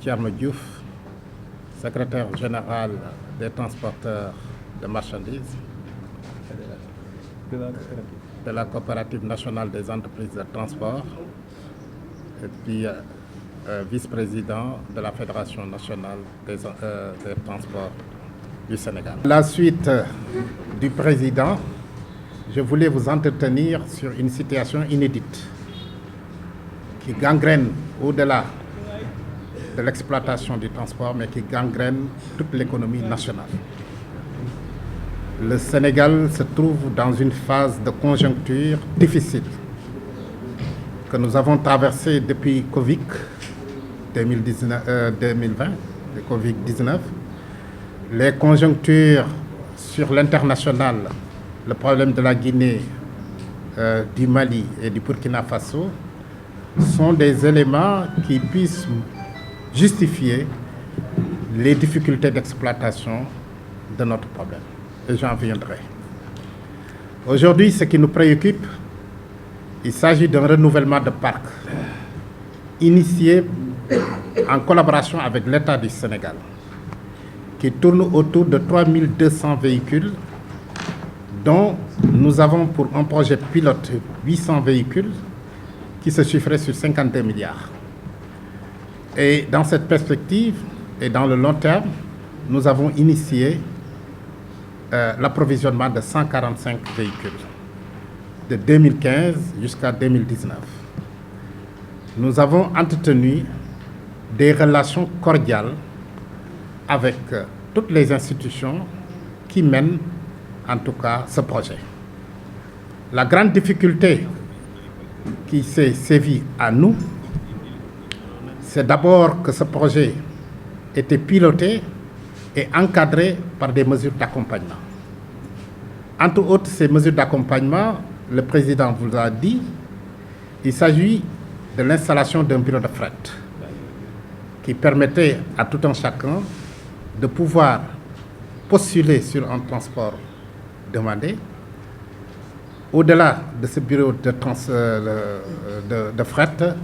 Thierno Diouf, secrétaire général des transporteurs de marchandises de la Coopérative nationale des entreprises de transport et puis vice-président de la Fédération nationale des transports du Sénégal. À la suite du président, je voulais vous entretenir sur une situation inédite qui gangrène au-delà de l'exploitation du transport, mais qui gangrène toute l'économie nationale. Le Sénégal se trouve dans une phase de conjoncture difficile que nous avons traversée depuis Covid 2020, le Covid-19. Les conjonctures sur l'international, le problème de la Guinée, du Mali et du Burkina Faso sont des éléments qui puissent justifier les difficultés d'exploitation de notre problème. Et j'en viendrai. Aujourd'hui, ce qui nous préoccupe, il s'agit d'un renouvellement de parc initié en collaboration avec l'État du Sénégal, qui tourne autour de 3200 véhicules, dont nous avons pour un projet pilote 800 véhicules qui se chiffrait sur 52 milliards. Et dans cette perspective et dans le long terme, nous avons initié l'approvisionnement de 145 véhicules de 2015 jusqu'à 2019. Nous avons entretenu des relations cordiales avec toutes les institutions qui mènent en tout cas ce projet. La grande difficulté qui s'est sévie à nous, c'est d'abord que ce projet était piloté et encadré par des mesures d'accompagnement. Entre autres, ces mesures d'accompagnement, le président vous a dit, il s'agit de l'installation d'un bureau de fret qui permettait à tout un chacun de pouvoir postuler sur un transport demandé. Au-delà de ce bureau de fret,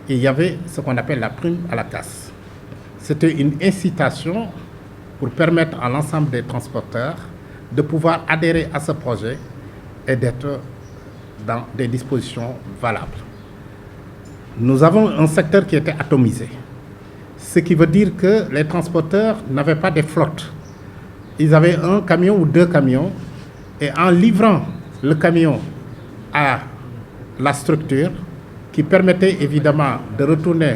il y avait ce qu'on appelle la prime à la casse. C'était une incitation pour permettre à l'ensemble des transporteurs de pouvoir adhérer à ce projet et d'être dans des dispositions valables. Nous avons un secteur qui était atomisé, ce qui veut dire que les transporteurs n'avaient pas de flotte. Ils avaient un camion ou deux camions, et en livrant le camion à la structure, qui permettait évidemment de retourner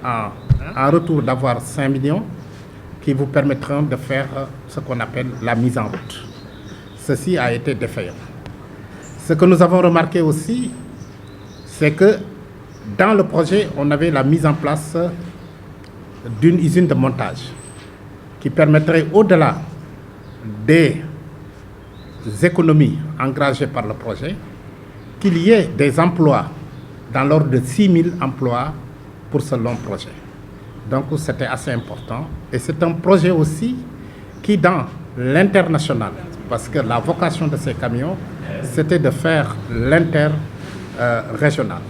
en retour d'avoir 5 millions, qui vous permettront de faire ce qu'on appelle la mise en route. Ceci a été défaillant. Ce que nous avons remarqué aussi, c'est que dans le projet, on avait la mise en place d'une usine de montage qui permettrait, au-delà des économies engagées par le projet, qu'il y ait des emplois dans l'ordre de 6 000 emplois pour ce long projet. Donc c'était assez important. Et c'est un projet aussi qui, dans l'international, parce que la vocation de ces camions, c'était de faire l'inter-régional.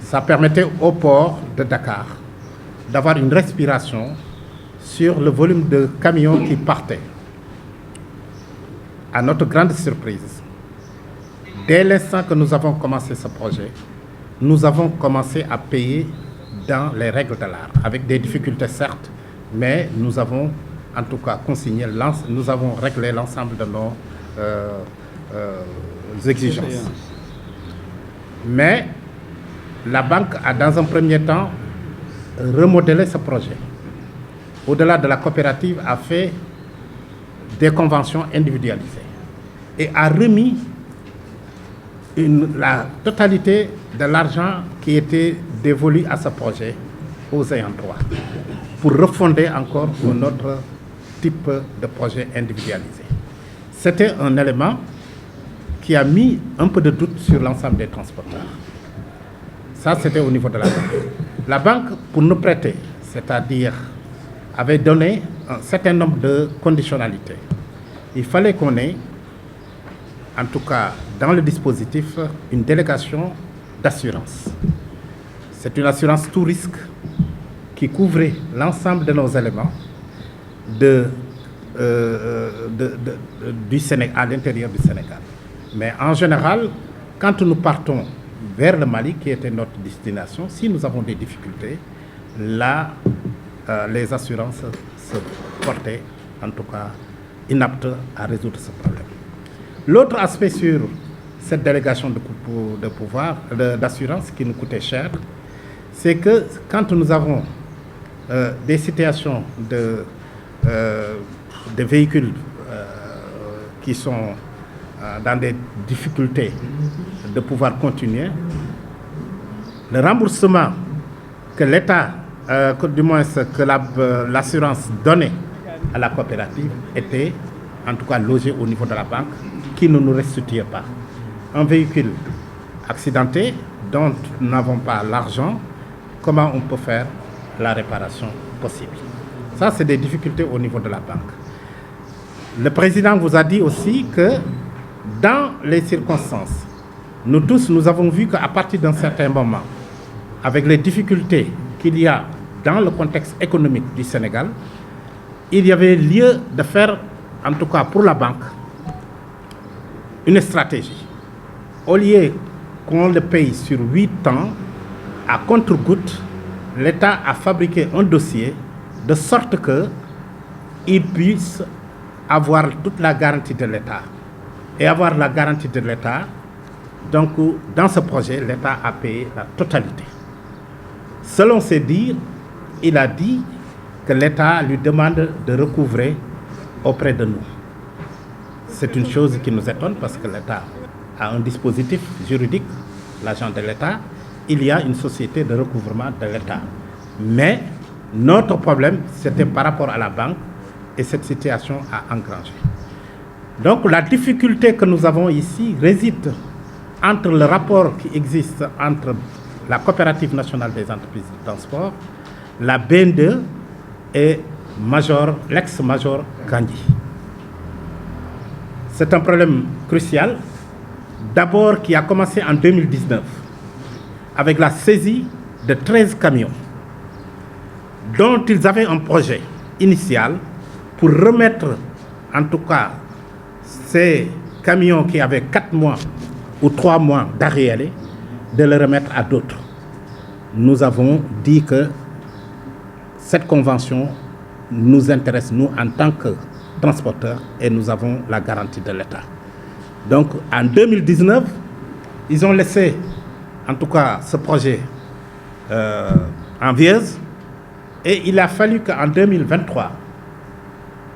Ça permettait au port de Dakar d'avoir une respiration sur le volume de camions qui partaient. À notre grande surprise, dès l'instant que nous avons commencé ce projet, nous avons commencé à payer dans les règles de l'art, avec des difficultés certes, mais nous avons en tout cas consigné, nous avons réglé l'ensemble de nos exigences. Mais la banque a dans un premier temps remodelé ce projet. Au-delà de la coopérative, a fait des conventions individualisées et a remis la totalité de l'argent qui était dévolu à ce projet aux ayants droit pour refonder encore un autre type de projet individualisé. C'était un élément qui a mis un peu de doute sur l'ensemble des transporteurs. Ça, c'était au niveau de la banque. La banque, pour nous prêter, c'est-à-dire avait donné un certain nombre de conditionnalités. Il fallait qu'on ait, en tout cas dans le dispositif, une délégation d'assurance. C'est une assurance tout risque qui couvrait l'ensemble de nos éléments du Sénégal, à l'intérieur du Sénégal. Mais en général, quand nous partons vers le Mali, qui était notre destination, si nous avons des difficultés, là, les assurances se portaient, en tout cas, inaptes à résoudre ce problème. L'autre aspect sur cette délégation d'assurance qui nous coûtait cher, c'est que quand nous avons des situations de véhicules qui sont dans des difficultés de pouvoir continuer, le remboursement que l'État, du moins que l'assurance donnait à la coopérative était en tout cas logé au niveau de la banque qui ne nous restituait pas. Un véhicule accidenté dont nous n'avons pas l'argent, comment on peut faire la réparation possible? Ça, c'est des difficultés au niveau de la banque. Le président vous a dit aussi que dans les circonstances, nous tous, nous avons vu qu'à partir d'un certain moment, avec les difficultés qu'il y a dans le contexte économique du Sénégal, il y avait lieu de faire, en tout cas pour la banque, une stratégie. Au lieu qu'on le paye sur 8 ans, à compte-gouttes, l'État a fabriqué un dossier de sorte qu'il puisse avoir toute la garantie de l'État. Et avoir la garantie de l'État, donc dans ce projet, l'État a payé la totalité. Selon ses dires, il a dit que l'État lui demande de recouvrer auprès de nous. C'est une chose qui nous étonne parce que l'État a un dispositif juridique, l'agent de l'État. Il y a une société de recouvrement de l'État. Mais notre problème, c'était par rapport à la banque et cette situation a engrangé. Donc la difficulté que nous avons ici réside entre le rapport qui existe entre la Coopérative nationale des entreprises de transport, la BN2 et l'ex-major Kandji. C'est un problème crucial, d'abord qui a commencé en 2019 avec la saisie de 13 camions dont ils avaient un projet initial pour remettre en tout cas ces camions qui avaient 4 mois ou 3 mois d'arriérés, de le remettre à d'autres. Nous avons dit que cette convention nous intéresse, nous, en tant que transporteurs, et nous avons la garantie de l'État. Donc, en 2019, ils ont laissé, en tout cas, ce projet en vieuse, et il a fallu qu'en 2023,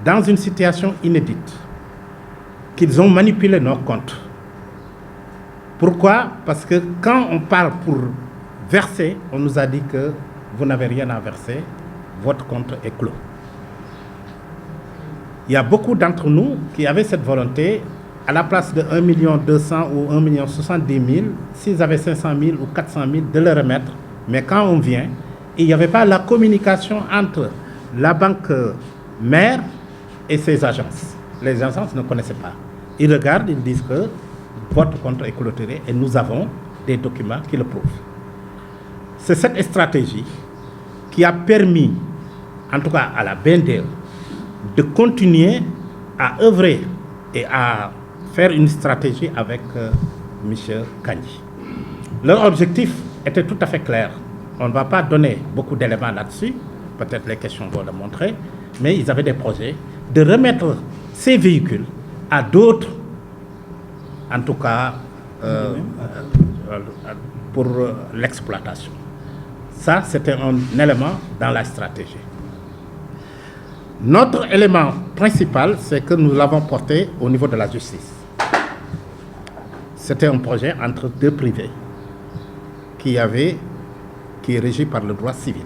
dans une situation inédite, qu'ils ont manipulé nos comptes. Pourquoi? Parce que quand on parle pour verser, on nous a dit que vous n'avez rien à verser, votre compte est clos. Il y a beaucoup d'entre nous qui avaient cette volonté, à la place de 1 200 000 ou 1 070 000, s'ils avaient 500 000 ou 400 000, de le remettre. Mais quand on vient, il n'y avait pas la communication entre la banque mère et ses agences. Les agences ne connaissaient pas. Ils regardent, ils disent que votre compte est clôturé et nous avons des documents qui le prouvent. C'est cette stratégie qui a permis, en tout cas à la BNDE, de continuer à œuvrer et à faire une stratégie avec M. Kandji. Leur objectif était tout à fait clair. On ne va pas donner beaucoup d'éléments là-dessus, peut-être les questions vont le montrer, mais ils avaient des projets de remettre ces véhicules à d'autres, en tout cas pour l'exploitation. Ça, c'était un élément dans la stratégie. Notre élément principal, c'est que nous l'avons porté au niveau de la justice. C'était un projet entre deux privés qui est régi par le droit civil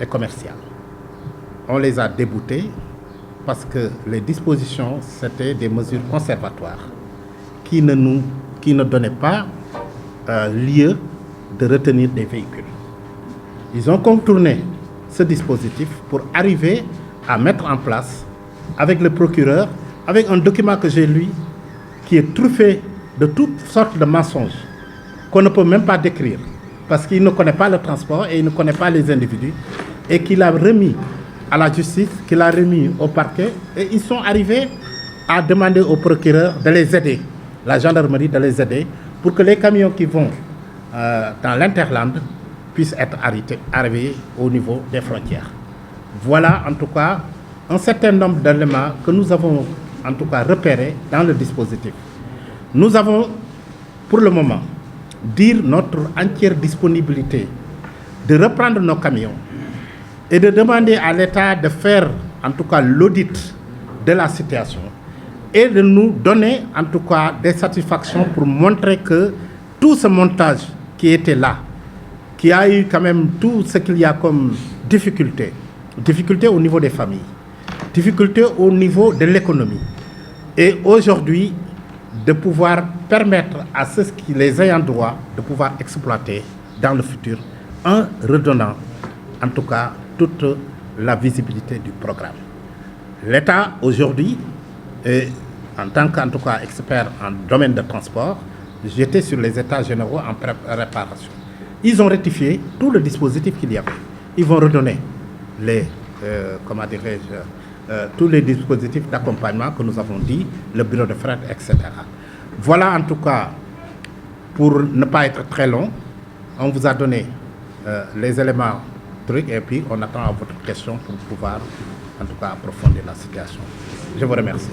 et commercial. On les a déboutés parce que les dispositions, c'était des mesures conservatoires qui ne donnaient pas lieu de retenir des véhicules. Ils ont contourné ce dispositif pour arriver à mettre en place, avec le procureur, avec un document que j'ai lu, qui est truffé de toutes sortes de mensonges, qu'on ne peut même pas décrire. parce qu'il ne connaît pas le transport et il ne connaît pas les individus, et qu'il a remis à la justice, qu'il a remis au parquet, et ils sont arrivés à demander au procureur de les aider, la gendarmerie de les aider, pour que les camions qui vont dans l'interland puissent être arrivés au niveau des frontières. Voilà en tout cas un certain nombre d'éléments que nous avons en tout cas repérés dans le dispositif. Nous avons pour le moment dire notre entière disponibilité de reprendre nos camions et de demander à l'État de faire en tout cas l'audit de la situation et de nous donner en tout cas des satisfactions pour montrer que tout ce montage qui était là, qui a eu quand même tout ce qu'il y a comme difficulté au niveau des familles, difficulté au niveau de l'économie, et aujourd'hui de pouvoir permettre à ceux qui les ayant droit de pouvoir exploiter dans le futur en redonnant en tout cas toute la visibilité du programme. L'État aujourd'hui, en tant qu'en tout cas expert en domaine de transport, j'étais sur les états généraux en réparation. Ils ont rectifié tout le dispositif qu'il y avait. Ils vont redonner les, tous les dispositifs d'accompagnement que nous avons dit, le bureau de fret, etc. Voilà en tout cas, pour ne pas être très long, on vous a donné les éléments trucs et puis on attend à votre question pour pouvoir en tout cas approfondir la situation. Je vous remercie.